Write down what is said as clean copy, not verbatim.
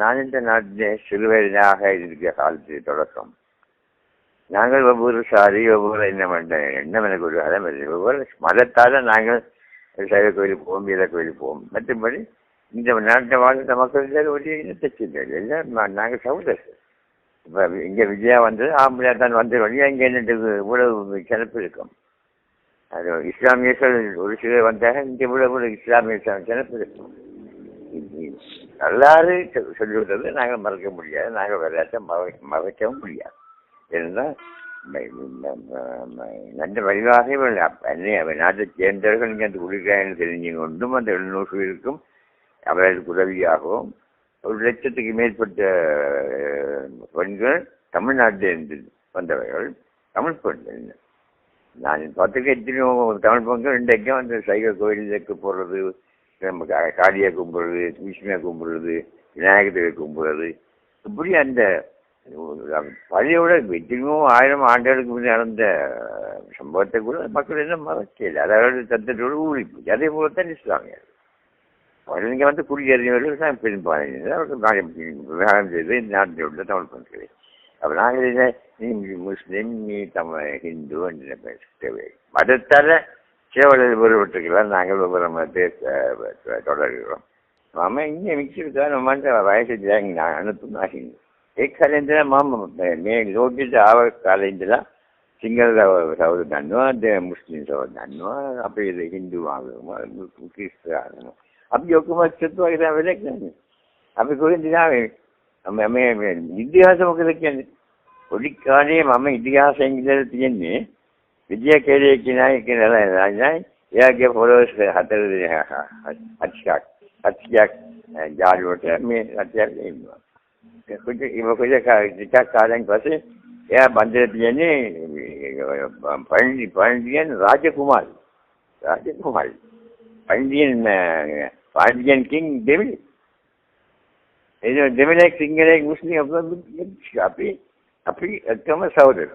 நான் இந்த நாட்டிலே சிறுவயதாக இருக்கிற காலத்தில் தொடக்கம் நாங்கள் ஒவ்வொரு சாதி ஒவ்வொரு எண்ணம் எனக்கு ஒரு அறம் இல்லை. ஒவ்வொரு மதத்தால் நாங்கள் சைவ கோயிலுக்கு போவோம், வீர கோயிலுக்கு போவோம். மற்றபடி இந்த நாட்டை வாழ்ந்த மக்கள் எல்லாரும் ஒரு இனத்தை சேர்ந்தது. எல்லாம் நாங்கள் சகோதரர்கள். இப்போ இங்கே விஜயா வந்தது ஆம்பளையா தான் வந்த வழியா இங்கே என்னட்டு இவ்வளவு கிணப்பு இருக்கும். அது இஸ்லாமியர்கள் ஒரு சிலர் வந்தாங்க, இங்கே இவ்வளவு இஸ்லாமிய கிணப்பு இருக்கும். வரலாறு சொல்லிவிட்டது நாங்கள் மறக்க முடியாது, நாங்கள் விளையாட்டை மறைக்கவும் முடியாது. ஏனென்றால் நல்ல வழிவாக நாட்டை சேர்ந்தவர்கள் இங்கே அந்த குடிக்கிறார்கள் தெரிஞ்சு கொண்டும் அந்த 700 பேருக்கும் அவர்களுக்கு உதவியாகவும் 1,00,000க்கு மேற்பட்ட பெண்கள் தமிழ்நாட்டிலிருந்து வந்தவர்கள் தமிழ் பெண்கள். நான் பார்த்துக்க எத்தனையோ தமிழ் பெண்கள் இன்றைக்கும் அந்த சைவ கோயிலுக்கு போடுறது, நம்ம காளியை கும்பிடுறது, விஷ்ணுவை கும்பிடுறது, விநாயகத்தை கும்பிடுறது, இப்படி அந்த பழையோட எத்தனையோ 1000 ஆண்டுகளுக்கு முன்னே நடந்த சம்பவத்தை கூட மக்கள் என்ன மறக்கல. அதாவது தத்தத்தோடு ஊழிப்பு. அதே போலத்தான் இஸ்லாமியர் இங்கே வந்து குடியேறியவர்கள் தான் பெரும்பாலும் விவகாரம் செய்து இந்த நாட்டில் உள்ள தமிழ் பெண்களை. அப்போ நாங்கள் நீ முஸ்லீம், நீ தமிழ், ஹிந்து என்று தேவை மதத்தால் சேவலில் வேறுபட்டுக்கலாம். நாங்கள் ஒவ்வொரு மதத்தை தொடர்கிறோம். மாமா இங்கே மிக்சிருக்கா நம்ம வயசு நான் அனுப்பும் ஆகிங்க एक कालेंद्र मैं लोग आव कालेंद्र सिंगल सौर दानो मुस्लिम सौर दानो अब हिंदू क्रिस्तान अब जो अब हमें इतिहास हम इतिहास विजय के या के फॉलोअर्स अच्छा जाल वोटे में अच्छा கொஞ்சம் காலம் பார்த்து ஏன் பஞ்சத்தியன்னு பண்டியன் ராஜகுமார் பாண்டியன் கிங் டெமில் டெமிலேக் சிங்கலேக் முஸ்லீம் அப்படி அப்படி சகோதரர்